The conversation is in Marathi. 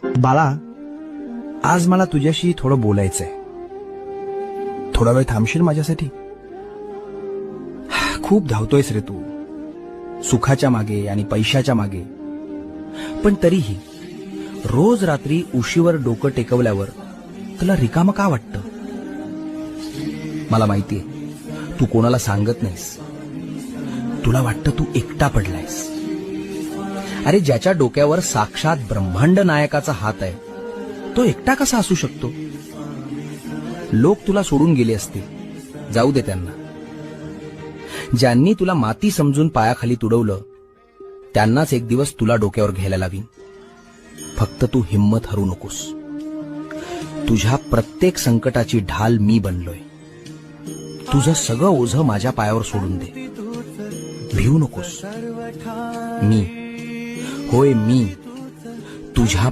बाळा, आज मला तुझ्याशी थोडं बोलायचंय. थोडा वेळ थांबशील माझ्यासाठी? खूप धावतोयस रे तू, सुखाच्या मागे आणि पैशाच्या मागे. पण तरीही रोज रात्री उशीवर डोकं टेकवल्यावर तुला रिकामं का वाटतं? मला माहितीये, तू कोणाला सांगत नाहीस. तुला वाटतं तू एकटा पडलायस. अरे, ज्याच्या डोक्यावर साक्षात ब्रह्मांड नायकाचा हात आहे, तो एकटा कसा असू शकतो? लोक तुला सोडून गेले असतील, जाऊ दे त्यांना. ज्यांनी तुला माती समजून पायाखाली तुडवलं, त्यांनाच एक दिवस तुला डोक्यावर घ्यायला लावीन. फक्त तू हिम्मत हरू नकोस. तुझ्या प्रत्येक संकटाची ढाल मी बनलोय. तुझं सगळं ओझं माझ्या पायावर सोडून दे. भिवू नकोस. मी, होय मी, तुझ्या